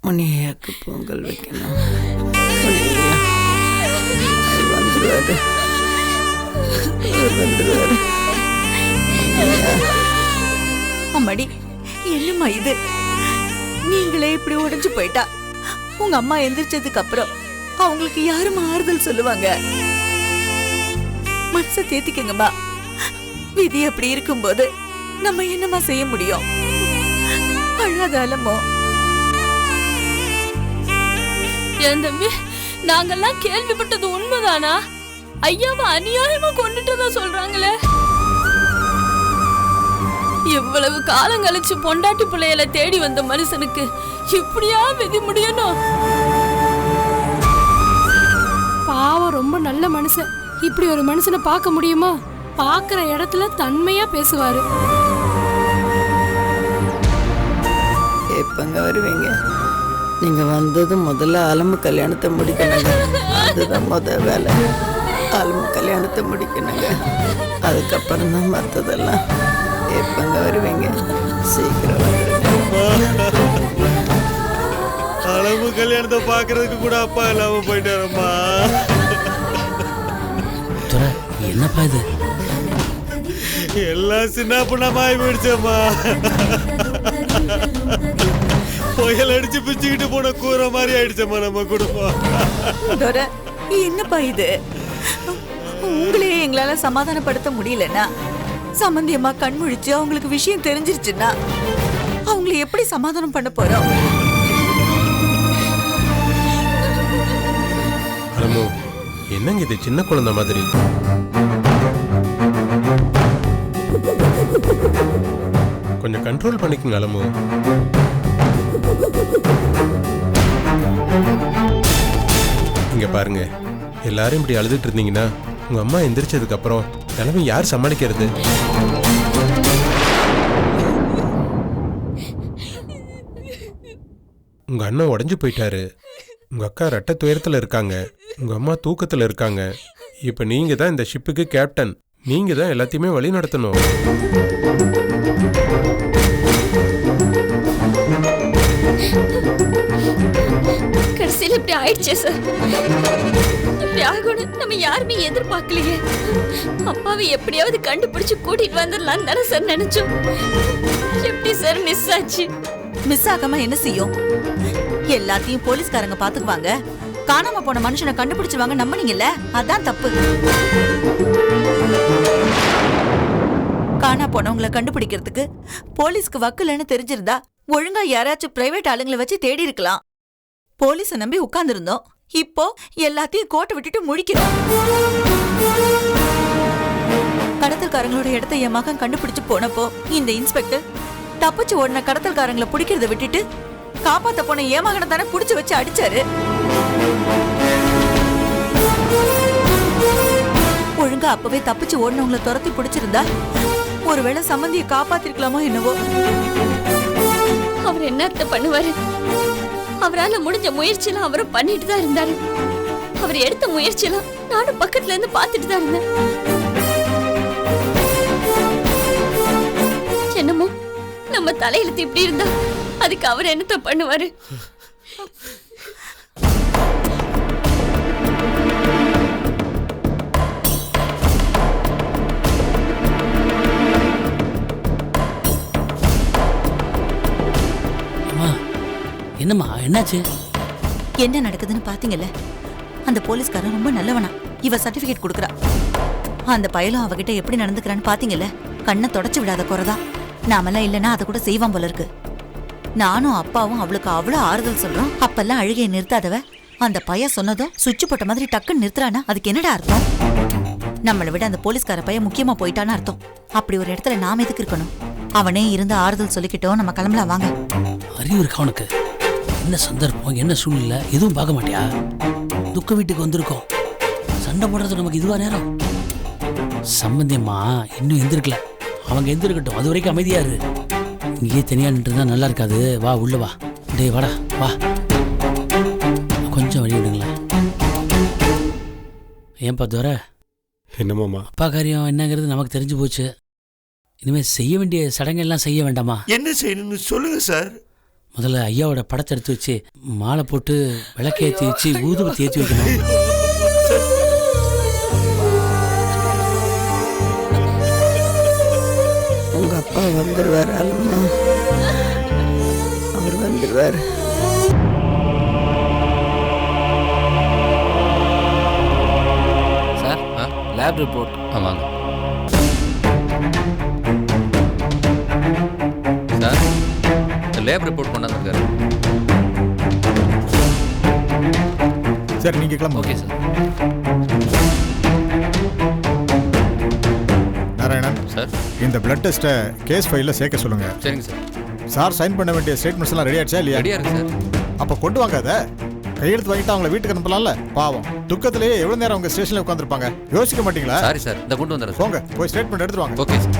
முனியாக்கு பொங்கல் வைக்கணும். முனியா வந்துடுவாரு வந்துடுவாரு. அம்மாடி, என்னம்மா இது? நீங்களே இப்படி உடைஞ்சு போயிட்டா உங்க அம்மா எந்திரிச்சதுக்கு அப்புறம் அவங்களுக்கு யாரும் ஆறுதல் சொல்லுவாங்க? மனசை தேத்திக்கங்கம்மா. விதி அப்படி இருக்கும்போது நம்ம என்னம்மா செய்ய முடியும்? அழாதாலமோ என் தம்பி, நாங்கெல்லாம் கேள்விப்பட்டது உண்மைதானா? ஐயாவை அநியாயமா கொண்டுட்டதா சொல்றாங்களே. எவ்வளவு காலம் கழிச்சு பொண்டாட்டி பிள்ளையில தேடி வந்த மனுஷனுக்கு இப்படியா விதி முடியணும்? பாவம், ரொம்ப நல்ல மனுஷன். இப்படி ஒரு மனுஷனை பார்க்க முடியுமா? பார்க்கிற இடத்துல தன்மையா பேசுவாரு. எப்பங்க வருவீங்க? நீங்க வந்தது முதல்ல அலம்பு கல்யாணத்தை முடிக்கணுங்க. அதுதான் முதல் வேலை. அலம்பு கல்யாணத்தை முடிக்கணுங்க. அதுக்கப்புறம் தான் மற்றதெல்லாம். எப்பங்க வருவீங்க? சீக்கிரம் வந்துருங்க. அலம்பு கல்யாணத்தை பாக்குறதுக்கு கூட அப்பா இல்லாம போயிட்டாரம்மா. என்னப்பா இது? எல்லாம் சின்ன பொண்ணமாய் போயிடுச்சம்மா. புயல் அடிச்சு பிச்சுக்கிட்டு போன கூற மாதிரி ஆயிடுச்சம்மா நம்ம குடும்பம். என்னப்பா இது? உங்களையே எங்களால சமாதானப்படுத்த முடியலன்னா, சம்பந்தியம்மா கண் முழிச்சு அவங்களுக்கு விஷயம் தெரிஞ்சிருச்சுன்னா அவங்களை எப்படி சமாதானம் பண்ண போறோம்? அலமு, என்னங்க இது சின்ன குழந்தை மாதிரி? கொஞ்சம் கண்ட்ரோல் பண்ணிக்கங்க அலமு. இங்க பாருங்க, எல்லாரும் இப்படி அழுதுட்டு இருந்தீங்கன்னா உங்க அம்மா எந்திரிச்சதுக்கு அப்புறம் நிலைமை யார் சமாளிக்கிறது? உங்க அண்ணன் உடைஞ்சு போயிட்டாரு. உங்க அக்கா ரெட்டை துயரத்துல இருக்காங்க. உங்க அம்மா தூக்கத்துல இருக்காங்க. இப்ப நீங்க தான் இந்த ஷிப்புக்கு கேப்டன். நீங்க தான் எல்லாத்தையுமே வழி நடத்தணும். கடைசியில் இப்படி ஆயிடுச்சே சார். இப்படி ஆகணும் நம்ம யாருமே எதிர்பார்க்கலையே. அப்பாவை எப்படியாவது கண்டுபிடிச்சு கூட்டிட்டு வந்துடலாம் தானே சார் நினைச்சோம். எப்படி சார் மிஸ் ஆச்சு? மிஸ் ஆகாம என்ன செய்யும்? எல்லாத்தையும் போலீஸ்காரங்க பாத்துக்குவாங்க. காணாம போன மனுஷனை கண்டுபிடிச்சிருவாங்க நம்பினீங்கல்ல, அதான் தப்பு. காணா போனவங்களை கண்டுபிடிக்கிறதுக்கு போலீஸ்க்கு வக்கலன்னு தெரிஞ்சிருந்தா ஒழுங்கா யாராச்சும் பிரைவேட் ஆளுங்களை வச்சு தேடி இருக்கலாம். போலீஸ நம்பி உட்கார்ந்து இருந்தோம். இப்போ எல்லாத்தையும் கோட்டை விட்டுட்டு முழிக்கிறோம். கடத்தல்காரங்களோட இடத்தை என் மகன் கண்டுபிடிச்சு போனப்போ இந்த இன்ஸ்பெக்டர் தப்பிச்சு ஓடின கடத்தல்காரங்களை பிடிக்கிறத விட்டுட்டு காப்பாத்த போன என் மகனை தானே புடிச்சு வச்சு அடிச்சாரு. ஒழுங்கா அப்பவே தப்பிச்சு ஓடினவங்களை துரத்தி பிடிச்சிருந்தா ஒருவேளை சம்பந்தியை காப்பாத்திருக்கலாமோ என்னவோ. அவர் என்ன பண்ணுவாரு? அவரால் முடிஞ்ச முயற்சியெல்லாம் அவரும் பண்ணிட்டு தான் இருந்தாரு. அவர் எடுத்த முயற்சியெல்லாம் நானும் பக்கத்துல இருந்து பார்த்துட்டு தான் இருந்தேன். என்னமோ நம்ம தலையெழுத்து இப்படி இருந்தா அதுக்கு அவர் என்னத்த பண்ணுவாரு? என்னம்மா, என்னாச்சு? என்ன நடக்குதுன்னு பாத்தீங்கல்ல? அந்த போலீஸ்காரன் ரொம்ப நல்லவனா. இவ சர்டிபிகேட் கொடுக்கறா. அந்த பயலும் அவகிட்ட எப்படி நடந்துக்கிறான்னு பாத்தீங்கல்ல? கண்ணை தொடச்சு விடாத குறைதான். நாமெல்லாம் இல்லைன்னா அதை கூட செய்வான் போல இருக்கு. நானும் அப்பாவும் அவளுக்கு அவ்வளவு ஆறுதல் சொல்றோம். அப்பெல்லாம் அழுகையை நிறுத்தாதவ அந்த பையன் சொன்னதும் சுவிட்ச் போட்ட மாதிரி டக்குன்னு நிறுத்துறானா அதுக்கு என்னடா அர்த்தம்? நம்மளை விட அந்த போலீஸ்கார பையன் முக்கியமா போயிட்டான்னு அர்த்தம். அப்படி ஒரு இடத்துல நாம எதுக்கு இருக்கணும்? அவனே இருந்து ஆறுதல் சொல்லிக்கிட்டோம். நம்ம கிளம்பலாம் வாங்க. அறிவு இருக்கா உனக்கு? என்ன சந்தர்ப்பம், என்ன சூழ்நிலை எதுவும் பார்க்க மாட்டியா? துக்க வீட்டுக்கு வந்திருக்கோம். சண்டை போடுறது நமக்கு இதுவா நேரம்? சம்பந்தியம்மா இன்னும் எந்திருக்கல. அவங்க எந்திருக்கட்டும், அது வரைக்கும் அமைதியா இரு. இங்கேயே தனியா நின்று தான் நல்லா இருக்காது. வா உள்ள வா. டேய் வாடா வா. கொஞ்சம் வழி விடுங்களேன். ஏன்பா தோற? என்னமாமா? அப்பா காரியம் என்னங்கிறது நமக்கு தெரிஞ்சு போச்சு. இனிமே செய்ய வேண்டிய சடங்கெல்லாம் செய்ய வேண்டாமா? என்ன செய்யணும்னு சொல்லுங்க சார். முதல்ல ஐயாவோட படத்தை எடுத்து வச்சு மாலை போட்டு விளக்கேற்றி வச்சு ஊதுபத்தி ஏற்றி வைக்கணும். உங்க அப்பா வந்துடுவார் அலம்மா, அவர் வந்துடுவார். Sir lab report. ஆமாங்க சார், லேப் ரிப்போர்ட் கொண்டாந்துருக்காரு. சார் நீங்கள் கிளம்ப. Okay sir. நாராயணன் சார், இந்த பிளட் டெஸ்ட்டை கேஸ் ஃபைலில் சேர்க்க சொல்லுங்கள். சரிங்க சார். சார் சைன் பண்ண வேண்டிய ஸ்டேட்மெண்ட்ஸ் எல்லாம் ரெடி ஆயிடுச்சா இல்லையா? ரெடியாக இருக்கு சார். அப்போ கொண்டு வாங்க அதை. கையெழுத்து வாங்கிட்டு அவங்கள வீட்டுக்கு அனுப்பலாம்ல. பாவம் துக்கத்திலேயே எவ்வளோ நேரம் அவங்க ஸ்டேஷனில் உட்காந்துருப்பாங்க, யோசிக்க மாட்டீங்களா? சாரி சார், இந்த கொண்டு வந்துடுறேன். போங்க போய் ஸ்டேட்மெண்ட் எடுத்துட்டு வாங்க. Okay sir.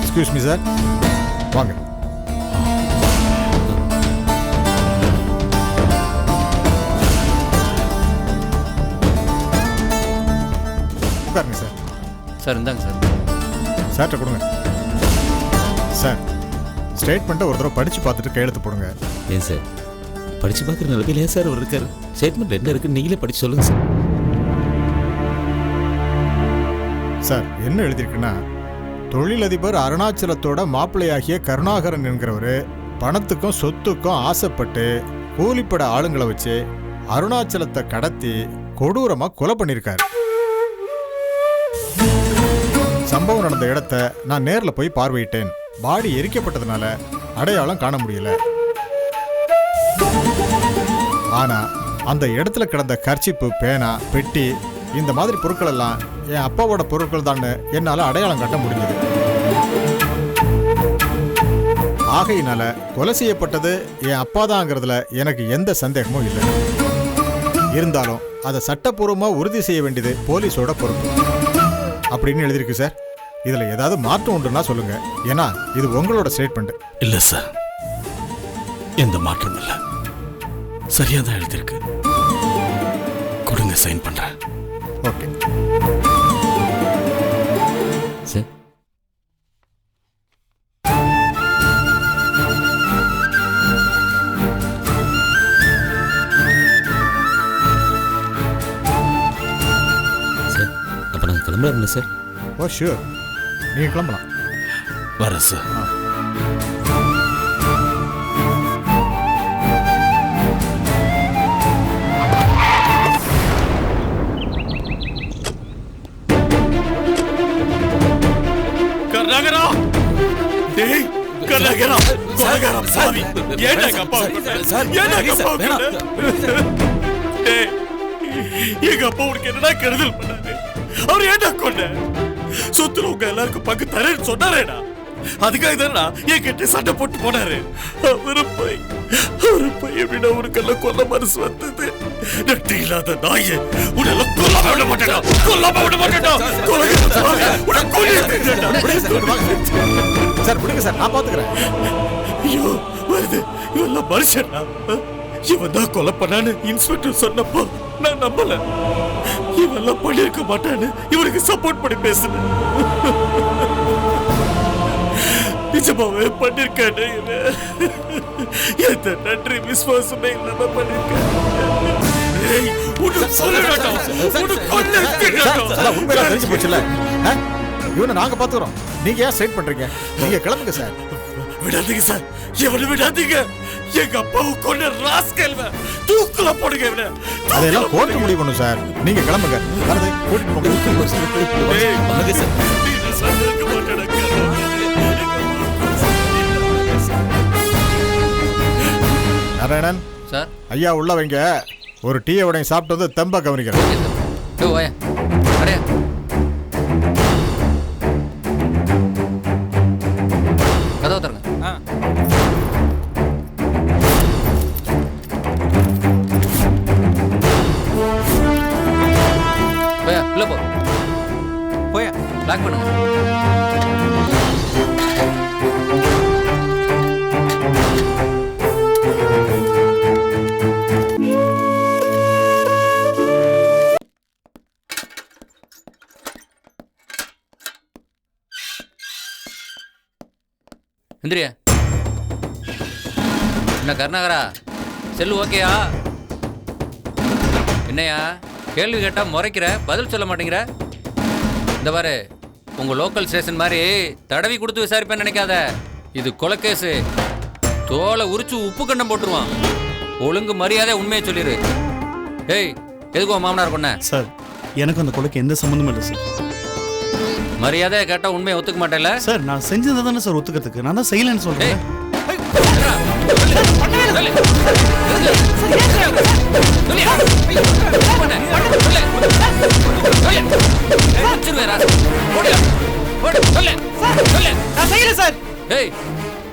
Excuse me sir, வாங்க. உட்காருங்க சார். சார் இந்தாங்க சார். சார்கிட்ட கொடுங்க. சார் ஸ்டேட்மெண்ட்டை ஒரு தடவை படித்து பார்த்துட்டு கையெழுத்து போடுங்க. ஏன் சார் படித்து பார்க்குற நிலைமையிலே சார் அவர் இருக்கார். ஸ்டேட்மெண்ட் என்ன இருக்குன்னு நீங்களே படித்து சொல்லுங்கள் சார். சார் என்ன எழுதியிருக்குன்னா, தொழிலதிபர் அருணாச்சலத்தோட மாப்பிள்ளையாகிய கருணாகரன் என்கிறவர் பணத்துக்கும் சொத்துக்கும் ஆசைப்பட்டு கூலிப்பட ஆளுங்களை வச்சு அருணாச்சலத்தை கடத்தி கொடூரமாக கொலை பண்ணியிருக்காரு. சம்பவம் நடந்த இடத்த நான் நேரில் போய் பார்வையிட்டேன். பாடி எரிக்கப்பட்டதுனால அடையாளம் காண முடியல. ஆனா அந்த இடத்துல கிடந்த கர்ச்சிப்பு, பேனா, பெட்டி இந்த மாதிரி பொருட்கள் எல்லாம் என் அப்பாவோட பொருட்கள் தான் என்னால அடையாளம் காட்ட முடிஞ்சது. ஆகையினால கொலை செய்யப்பட்டது என் அப்பா தாங்கிறதுல எனக்கு எந்த சந்தேகமும் இல்லை. இருந்தாலும் அதை சட்டப்பூர்வமா உறுதி செய்ய வேண்டியது போலீஸோட பொறுப்பு அப்படின்னு எழுதியிருக்கு சார். இதுல ஏதாவது மாற்றம் உண்டுன்னா சொல்லுங்க, ஏன்னா இது உங்களோட ஸ்டேட்மெண்ட். இல்லை சார், எந்த மாற்றம் இல்லை, சரியாக தான் எழுதியிருக்கு. கொடுங்க, சைன் பண்ணுறேன். Okay sir. சார் அப்போ நாங்கள் கிளம்பலாம்ல சார்? ஓ ஷூர், நீங்கள் கிளம்பலாம். வரேன் சார். கர்நாகரா, டேய் கர்நாகரா, கொலகார பாவி, ஏன்டா அப்பா சார், ஏன்டா அப்பா வேணாம். டேய், எங்க அப்பா உனக்கு என்னடா கெடுதல் பண்ணாரு? அவர் ஏன்டா கொண்ட? சொத்துல உங்க எல்லாருக்கும் பங்கு தரேன்னு சொன்னாரேடா, அதுக்காக தானடா என் கிட்ட சண்டை போட்டு போனாரு. அவரு போய் எப்படின்னா உனக்கெல்லாம் கொல்ல மனசு வந்தது. நன்றி இல்லாத நாயே, உன்னெல்லாம் கொல்லாம விட மாட்டேடா, கொல்லாம விட மாட்டேடா. சார் விடுங்க சார், நான் பார்த்துக்கிறேன். ஐயோ வருது, இவெல்லாம் மனுஷனா? இவன் தான் கொலை பண்ணான்னு இன்ஸ்பெக்டர் சொன்னப்போ நான் நம்பல. இவெல்லாம் பண்ணிருக்க மாட்டான்னு இவனுக்கு சப்போர்ட் பண்ணி பேசுனேன். நிஜமாவே பண்ணிருக்கானே, எந்த நன்றி விசுவாசமே இல்லாம பண்ணிருக்கேன். இவனை நாங்க பாத்துக்கிறோம், நீங்க ஏன் ஸ்ட்ரைட் பண்றீங்க? நீங்க கிளம்புங்க சார். விடாதீங்க சார், இவனை விடாதீங்க. எங்க அப்பாவை கொண்ட ராஸ்கல் தூக்குல போடுங்க. இவனை அதெல்லாம் கோர்ட்டு முடிவு பண்ணும் சார். நீங்க கிளம்புங்க. வரது கூட்டிட்டு போங்க. நாராயணன் சார். ஐயா உள்ள வைங்க. ஒரு டீ உடனே சாப்பிட்டு வந்து தெம்பா கவனிக்கிறேன். கதவை தரங்க. போயா உள்ள போ. போயா லாக் பண்ணுங்க. எந்திரியா. என்ன கருணாகரா, செல்லு ஓகேயா? என்னையா கேள்வி கேட்டா முறைக்கிற, பதில் சொல்ல மாட்டேங்கிற? இந்த பாரு, உங்க லோக்கல் ஸ்டேஷன் மாதிரி தடவி கொடுத்து விசாரிப்பேன்னு நினைக்காத. இது கொலைக்கேசு. தோலை உரிச்சு உப்பு கண்டம் போட்டுருவான். ஒழுங்கு மரியாதை உண்மையை சொல்லிடு. ஏய், எதுக்கு உன் மாமனார் கொன்ன? சார், எனக்கு அந்த கொலைக்கு எந்த சம்மந்தமும் இல்லை சார். மரியாதை கேட்டா உண்மையை ஒத்துக்க மாட்டேன்ல? சார், நான் செஞ்சதை தானே சார் ஒத்துக்கிறதுக்கு. நான் தான் செய்யலன்னு சொல்றேன்.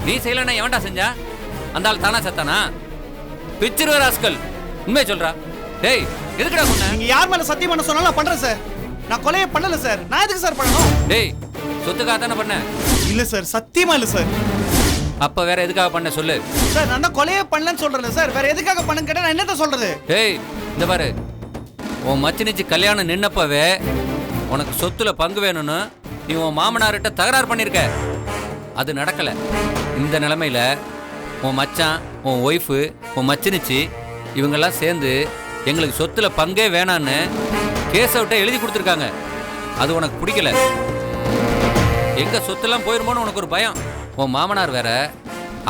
நீ செய்யலன்னா எவன்டா செஞ்சா? அந்த ஆள் தானா செத்தானா? பிச்சிருவ ராஸ்கல், உண்மையை சொல்றா. டேய், எதுக்குடா சொன்ன? நீங்க யார் மேல சத்தியம் பண்ண சொன்னாலும் நான் பண்றேன் சார். நான் கொலையை பண்ணல சார். நான் எதுக்கு சார் பண்ணணும்? டேய், சொத்துக்காக தானே பண்ண? இல்ல சார், சத்தியமா இல்ல சார். அப்ப வேற எதுக்காக பண்ண சொல்லு. சார், நான் தான் கொலையே பண்ணலன்னு சொல்றேன் சார். வேற எதுக்காக பண்ணன்னு கேட்டா நான் என்னத்த சொல்றது? டேய், இந்த பாரு, உன் மச்சினிச்சு கல்யாணம் நின்னப்பவே உனக்கு சொத்துல பங்கு வேணும்னு நீ உன் மாமனார்கிட்ட தகராறு பண்ணிருக்க. அது நடக்கல. இந்த நிலைமையில உன் மச்சான், உன் ஒய்ஃபு, உன் மச்சினிச்சு இவங்கெல்லாம் சேர்ந்து எங்களுக்கு சொத்துல பங்கே வேணான்னு கேஸை விட்டு எழுதி கொடுத்துருக்காங்க. அது உனக்கு பிடிக்கல. எங்க சொத்தெல்லாம் போயிருமோன்னு உனக்கு ஒரு பயம். உன் மாமனார் வேற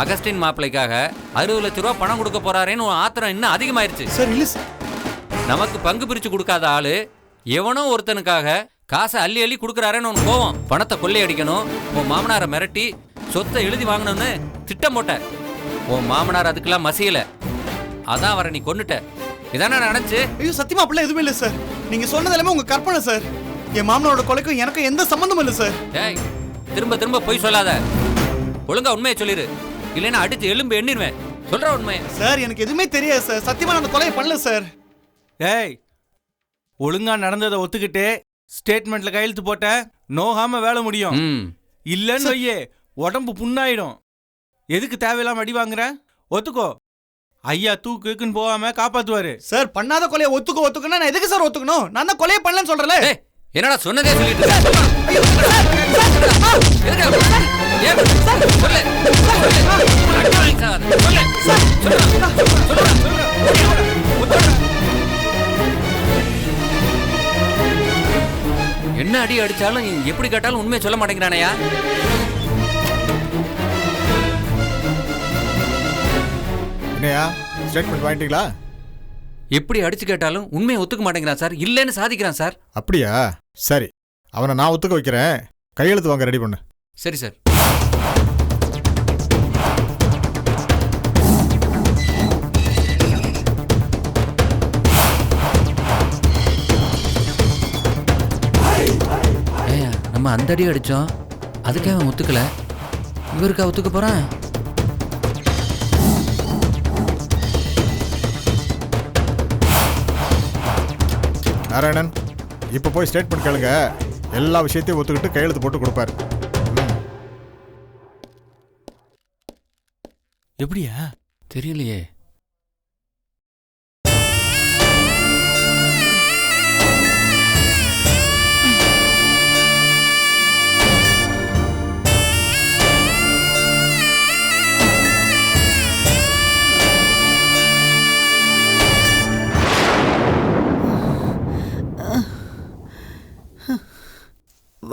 அகஸ்டின் மாப்பிள்ளைக்காக 60 லட்ச ரூபா பணம் கொடுக்க போறாருன்னு உன் ஆத்திரம் இன்னும் அதிகமாயிருச்சு. சார், இல்ல சார். நமக்கு பங்கு பிரிச்சு கொடுக்காத ஆளு எவனோ ஒருத்தனுக்காக காசை அள்ளி அள்ளி கொடுக்குறாருன்னு உன் கோவம். பணத்தை கொள்ளையடிக்கணும், உன் மாமனாரை மிரட்டி சொத்தை எழுதி வாங்கணும்னு திட்டம் போட்ட. உன் மாமனார் அதுக்கெல்லாம் மசியல. அதான் வர நீ கொன்னுட்ட. இதானே நடந்துச்சு? ஐயோ, சத்தியமா அப்படிலாம் எதுவுமே இல்லை சார். நீங்க சொன்னது எல்லாமே உங்க கற்பனை சார். என் மாமனோட கொலைக்கும் எனக்கும் எந்த சம்பந்தமும் இல்லை சார். ஏய், திரும்ப திரும்ப போய் சொல்லாத. ஒழுங்கா உண்மையை சொல்லிடு, இல்லைன்னா அடிச்சு எலும்பு எண்ணிடுவேன். சொல்ற உண்மையை. சார், எனக்கு எதுவுமே தெரியாது சார். சத்தியமா நான் அந்த கொலையை பண்ணல சார். ஏய், ஒழுங்கா நடந்ததை ஒத்துக்கிட்டு ஸ்டேட்மெண்ட்ல கையெழுத்து போட்ட நோகாம வேலை முடியும். இல்லன்னு வையே, உடம்பு புண்ணாயிடும். எதுக்கு தேவையில்லாம அடி வாங்குற? ஒத்துக்கோ. ஐயா தூக்குன்னு போகாம காப்பாத்துவாரு. சார், பண்ணாத கொலையை ஒத்துக்கணும். நான் எதுக்கு சார் ஒத்துக்கணும்? நான் தான் கொலையை பண்ணலன்னு சொல்றேன். என்னடா சொன்னதே சொல்லிட்டு என்ன அடி அடிச்சாலும் எப்படி கேட்டாலும் உண்மையை சொல்ல மாட்டேங்கிறானையா? என்னையா ஸ்டேட்மெண்ட் வாங்கிட்டீங்களா? எப்படி அடிச்சு கேட்டாலும் உண்மையை ஒத்துக்க மாட்டேங்கிறான் சார். இல்லைன்னு சாதிக்கிறான் சார். அப்படியா? சரி, அவனை நான் ஒத்துக்க வைக்கிறேன். கையெழுத்து வாங்க ரெடி பண்ணு. சரி சார். நம்ம அந்த அடி அடிச்சோம், அதுக்கே அவன் ஒத்துக்கல. இவருக்கா ஒத்துக்க போறான்? நாராயணன், இப்போ போய் ஸ்டேட்மெண்ட் கேளுங்க. எல்லா விஷயத்தையும் ஒத்துக்கிட்டு கையெழுத்து போட்டு கொடுப்பாரு. எப்படியா? தெரியலையே.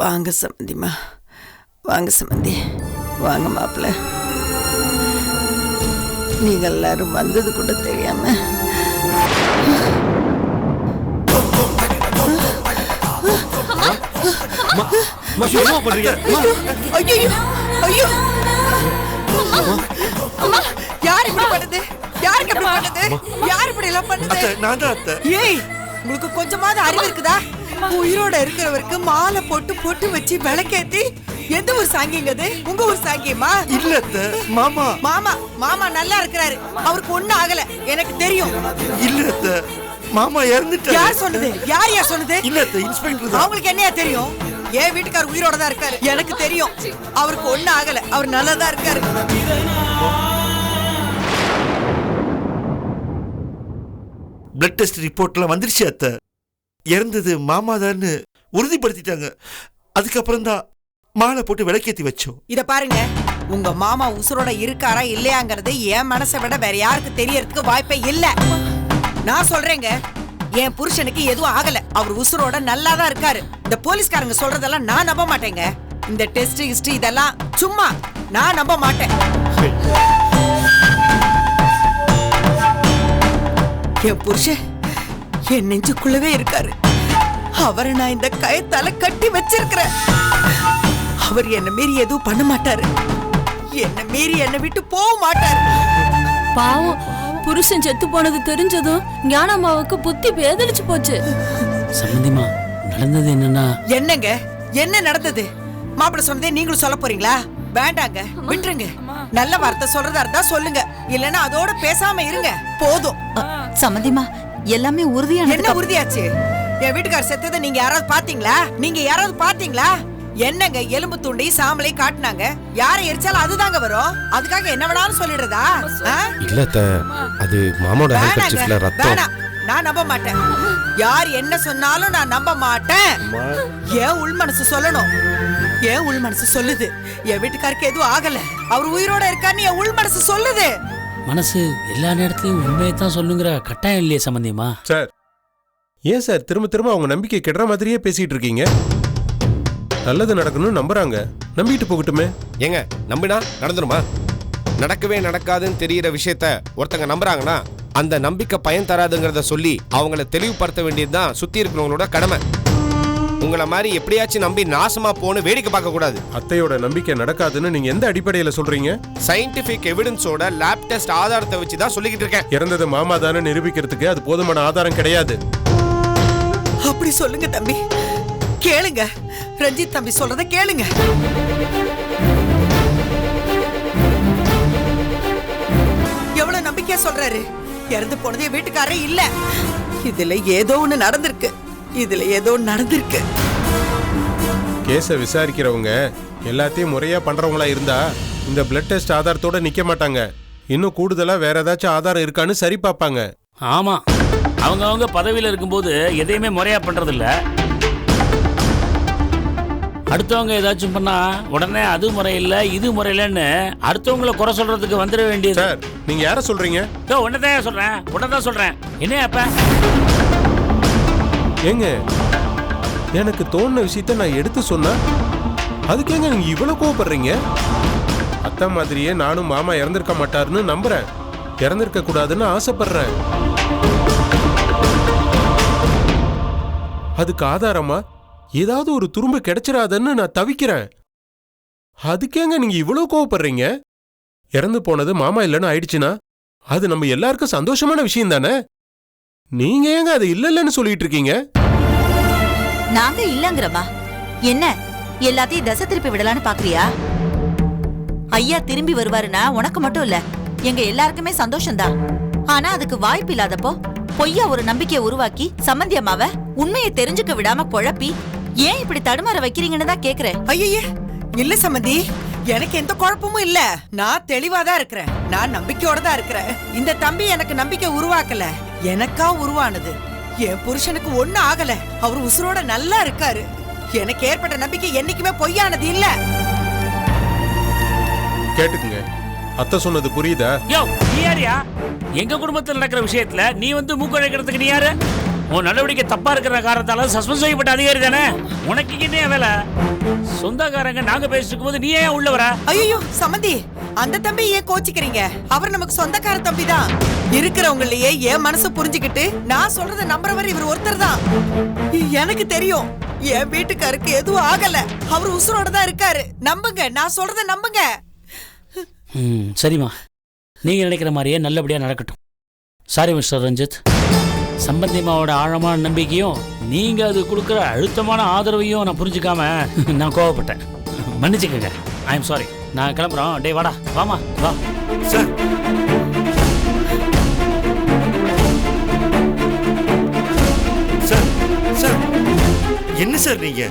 வாங்க சம்மந்திம்மா, வாங்க சம்மந்தி, வாங்க மாப்பிள்ள. நீங்க எல்லாரும் வந்தது கூட தெரியாம யார் இப்படி பண்ணுது? யாருக்கு இப்படி பண்ணுது? யார் இப்படி எல்லாம் பண்ணுது? ஏய், உங்களுக்கு கொஞ்சமாவது அறிவு இருக்குதா? உயிரோட இருக்கிறவருக்கு மாலை போட்டு பொட்டு வச்சு விளக்கேத்தி எந்த ஒரு சாங்கியம் அது? உங்க ஒரு சாங்கியமா? இல்ல மாமா. மாமா மாமா நல்லா இருக்கிறாரு. அவருக்கு ஒண்ணும் ஆகல, எனக்கு தெரியும். இல்ல மாமா இறந்துட்டாரு. யார் சொன்னது? யார் சொன்னது? இல்ல இன்ஸ்பெக்டர். அவங்களுக்கு என்னையா தெரியும்? என் வீட்டுக்காரர் உயிரோட தான் இருக்காரு, எனக்கு தெரியும். அவருக்கு ஒண்ணும் ஆகல, அவர் நல்லா தான் இருக்காரு. பிளட் டெஸ்ட் ரிப்போர்ட்லாம் வந்துருச்சு அத்தை. இறந்தது மாமாதான்னு உறுதிப்படுத்திட்டாங்க. அதுக்கப்புறம் தான் மாலை போட்டு விளக்கேத்தி வச்சோம். இத பாருங்க, உங்க மாமா உசுரோட இருக்காரா இல்லையாங்கிறது என் மனசை விட வேற யாருக்கு தெரியறதுக்கு வாய்ப்பே இல்ல. நான் சொல்றேங்க, என் புருஷனுக்கு எதுவும் ஆகல. அவர் உசுரோட நல்லா தான் இருக்காரு. இந்த போலீஸ்காரங்க சொல்றதெல்லாம் நான் நம்ப மாட்டேங்க. இந்த டெஸ்ட் ஹிஸ்டரி இதெல்லாம் சும்மா நான் நம்ப மாட்டேன். என் புருஷன் என் நெஞ்சுக்குள்ளவே இருக்காரு. அவரை நான் இந்த கயத்தால கட்டி வச்சிருக்கிறேன். அவர் என்ன மீறி எதுவும் பண்ண மாட்டாரு. என்ன மீறி என்ன விட்டு போக மாட்டாரு. பாவம், புருஷன் செத்து போனது தெரிஞ்சதும் ஞானம்மாவுக்கு புத்தி பேதலிச்சு போச்சு. சம்பந்திமா, நடந்தது என்னன்னா... என்னங்க, என்ன நடந்தது? மாப்பிள்ள சொன்னதே நீங்களும் சொல்ல போறீங்களா? வேண்டாங்க, விட்டுருங்க. நல்ல வார்த்தை சொல்றதா இருந்தா சொல்லுங்க, இல்லன்னா அதோட பேசாம இருங்க. போதும். சம்பந்திமா, எல்லாமே உறுதியான. என்ன உறுதியாச்சு? என் வீட்டுக்கார செத்ததை நீங்க யாராவது பாத்தீங்களா? நீங்க யாராவது பாத்தீங்களா? என்னங்க, எலும்பு துண்டை சாம்பலை காட்டினாங்க. யாரை எரிச்சாலும் அதுதாங்க வரும். அதுக்காக என்ன வேணாலும் சொல்லிடுறதா? இல்ல அது மாமாவோட ஹேண்ட்கர்ச்சீஃப்ல ரத்தம். வேணாம், நான் நம்ப மாட்டேன். யார் என்ன சொன்னாலும் நான் நம்ப மாட்டேன். ஏன் உள் மனசு சொல்லணும்? ஏன் உள் மனசு சொல்லுது என் வீட்டுக்காருக்கு எதுவும் ஆகல, அவர் உயிரோட இருக்கான்னு என் உள் மனசு சொல்லுது. மனசு எல்லா நேரத்திலயும் உண்மையை தான் சொல்லுங்கிற கட்டாயம் இல்லையே சம்பந்தியமா. சார், ஏன் சார் திரும்ப திரும்ப அவங்க நம்பிக்கை கெடுற மாதிரியே பேசிட்டு இருக்கீங்க? நல்லது நடக்கணும்னு நம்புறாங்க, நம்பிட்டு போகட்டுமே. ஏங்க, நம்பினா நடந்துருமா? நடக்கவே நடக்காதுன்னு தெரியற விஷயத்த ஒருத்தங்க நம்புறாங்கன்னா அந்த நம்பிக்கை பயன் தராதுங்கிறத சொல்லி அவங்கள தெளிவுபடுத்த வேண்டியதுதான் சுத்தி இருக்கிறவங்களோட கடமை. உங்களை மாதிரி எப்படியாச்சும் நம்பி நாசமா போன்னு வேடிக்கை பார்க்க கூடாது. அத்தையோட நம்பிக்கை நடக்காதுன்னு நீங்க எந்த அடிப்படையில சொல்றீங்க? சயின்டிபிக் எவிடன்ஸோட லேப் டெஸ்ட் ஆதாரத்தை வச்சு தான் சொல்லிக்கிட்டு இருக்கேன். இறந்தது மாமா தானே நிரூபிக்கிறதுக்கு அது போதுமான ஆதாரம் கிடையாது. அப்படி சொல்லுங்க தம்பி, கேளுங்க. ரஞ்சித் தம்பி சொல்றத கேளுங்க. எவ்வளவு நம்பிக்கையா சொல்றாரு. இறந்து போனதே வீட்டுக்காரே இல்ல. இதுல ஏதோ ஒண்ணு நடந்திருக்கு. கேஸை விசாரிக்கிறவங்க எல்லாத்தையும் முறையா பண்றவங்களா இருந்தா இந்த பிளட் டெஸ்ட் ஆதாரத்தோட நிக்க மாட்டாங்க. இன்னும் கூடுதலா வேற ஏதாச்சும் ஆதாரம் இருக்கான்னு சரி பார்ப்பாங்க. ஆமா, அவங்க பதவியில இருக்கும்போது எதையுமே முறையா பண்றது இல்ல. அடுத்தவங்க ஏதாச்சும் பண்ணா உடனே அது முறையில்ல இது முறையிலன்னு அடுத்தவங்களை குறை சொல்றதுக்கு வந்துட வேண்டியது. சார், நீங்க யார சொல்றீங்க? உடனே சொல்றேன். என்ன அப்ப ஏங்க, எனக்கு தோணுன விஷயத்த நான் எடுத்து சொன்னா அதுக்கேங்க நீங்க இவ்வளவு கோவப்படுறீங்க? அத்தா மாதிரியே நானும் மாமா இறந்திருக்க மாட்டாருன்னு நம்புறேன், இறந்திருக்க கூடாதுன்னு ஆசைப்படுறேன். அதுக்கு ஆதாரமா ஏதாவது ஒரு துரும்ப கிடைச்சிடாதுன்னு நான் தவிக்கிறேன். அதுக்கேங்க நீங்க இவ்வளவு கோவப்படுறீங்க? இறந்து போனது மாமா இல்லைன்னு ஆயிடுச்சுன்னா அது நம்ம எல்லாருக்கும் சந்தோஷமான விஷயம் தானே? நீங்க ஏங்க அது இல்லன்னு சொல்லிட்டு இருக்கீங்க? நாங்க இல்லங்கறமா என்ன எல்லாத்தையும் தசை திருப்பி விடலான்னு பாக்குறியா? ஐயா திரும்பி வருவாருன்னா உனக்கு மட்டும் இல்ல எங்க எல்லாருக்குமே சந்தோஷம்தான். ஆனா அதுக்கு வாய்ப்பு இல்லாதப்போ பொய்யா ஒரு நம்பிக்கையை உருவாக்கி சம்பந்தி அம்மாவை உண்மையை தெரிஞ்சுக்க விடாம குழப்பி ஏன் இப்படி தடுமாற வைக்கிறீங்கன்னு தான் கேக்குறேன். ஐயே, இல்ல சம்பந்தி, எனக்கு எந்த குழப்பமும் இல்ல. நான் தெளிவாதான் இருக்கிறேன். நான் நம்பிக்கையோட தான் இருக்கிறேன். இந்த தம்பி எனக்கு நம்பிக்கை உருவாக்கல, எனக்கா உருவானது. என் புருஷனுக்கு ஒண்ணும் ஆகல, அவர் உசுரோட நல்லா இருக்காரு. எனக்கு ஏற்பட்ட நம்பிக்கை என்னைக்குமே பொய்யானது இல்ல. கேட்டுக்குங்க, அத்தை சொன்னது புரியுதா? நீ யாரியா? எங்க குடும்பத்தில் நடக்கிற விஷயத்துல நீ மூக்கழைக்கிறதுக்கு நீ யாரு? உன் நடவடிக்கை தப்பா இருக்கிற காரணத்தால சஸ்பெண்ட் செய்யப்பட்ட அதிகாரி தானே. உனக்கு என்ன வேலை? சொந்தக்காரங்க நாங்க பேசிட்டு போது நீ ஏன் உள்ள வர? ஐயோ சம்பந்தி, அந்த தம்பி ஏன் கோச்சிக்கிறீங்க? அவர் நமக்கு சொந்தக்கார தம்பி தான். இருக்கிறவங்களையே என் மனசு புரிஞ்சுக்கிட்டு நான் சொல்றத நம்புறவர் இவர் ஒருத்தர் தான். எனக்கு தெரியும் என் வீட்டுக்காருக்கு எதுவும் ஆகல, அவர் உசுரோட தான் இருக்காரு. நம்புங்க, நான் சொல்றத நம்புங்க. சரிம்மா, நீங்க நினைக்கிற மாதிரியே நல்லபடியா நடக்கட்டும். சாரி மிஸ்டர் ரஞ்சித், சம்பந்தியம்மாவோட ஆழமான நம்பிக்கையும் நீங்க அது கொடுக்குற அழுத்தமான ஆதரவையும் நான் புரிஞ்சுக்காம நான் கோவப்பட்டேன். மன்னிச்சுக்கங்க. I am sorry. நான் கிளம்புறோம். டே வாடா, வாமா வா. சார், என்ன சார் நீங்க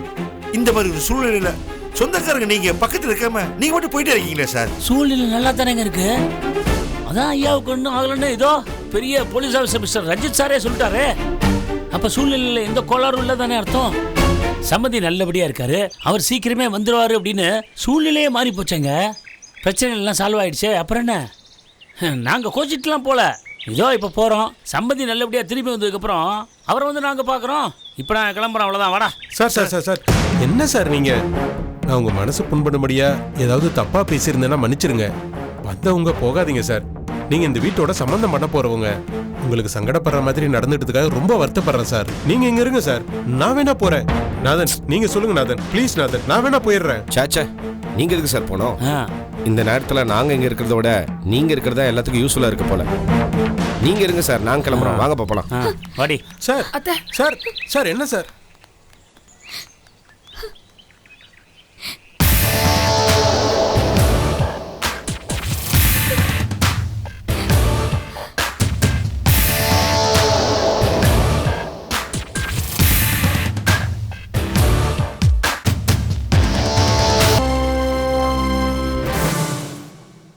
இந்த மாதிரி ஒரு சூழ்நிலையில சொந்தக்காரங்க நீங்க பக்கத்துல இருக்காம நீங்க மட்டும் போயிட்டே இருக்கீங்களா சார்? சூழ்நிலை நல்லா தானேங்க இருக்கு. அதான் ஐயாவுக்கு ஒன்றும் ஆகலன்னு ஏதோ பெரிய போலீஸ் ஆஃபீஸர் மிஸ்டர் ரஞ்சித் சாரே சொல்லிட்டாரு. அப்ப சூழ்நிலையில எந்த கோளாறும் இல்லை தானே அர்த்தம். சம்மதி நல்லபடியா இருக்காரு, அவர் சீக்கிரமே வந்துருவாரு அப்படின்னு சூழ்நிலையே மாறி போச்சேங்க. பிரச்சனை எல்லாம் சால்வ் ஆயிடுச்சு. அப்புறம் என்ன, நாங்கள் கோச்சிட்டுலாம் போல. இதோ இப்போ போகிறோம். சம்பந்தி நல்லபடியாக திரும்பி வந்ததுக்கப்புறம் அவரை வந்து நாங்கள் பார்க்குறோம். இப்போ நான் கிளம்புறேன், அவ்வளோதான். வாடா. சார் சார் சார் சார் என்ன சார் நீங்க? நான் உங்க மனசு புண்படும்படியா ஏதாவது தப்பா பேசியிருந்தேன்னா மன்னிச்சிருங்க. வந்தவங்க போகாதீங்க சார். நீங்க இந்த வீட்டோட சம்பந்தம் பண்ண போறவங்க. உங்களுக்கு சங்கடப்படுற மாதிரி நடந்துட்டதுக்காக ரொம்ப வருத்தப்படுறேன் சார். நீங்க இங்க இருங்க சார், நான் வேணா போறேன். நாதன் நீங்க சொல்லுங்க நாதன், ப்ளீஸ் நாதன், நான் வேணா போயிடுறேன். சாச்சா நீங்க எதுக்கு சார் போனோம்? இந்த நேரத்துல நாங்க இங்க இருக்கிறத விட நீங்க இருக்கிறதா எல்லாத்துக்கும் யூஸ்ஃபுல்லா இருக்க போல. நீங்க இருங்க சார், நாங்க கிளம்புறோம். வாங்க போலாம். வாடி. சார் சார் சார் என்ன சார்?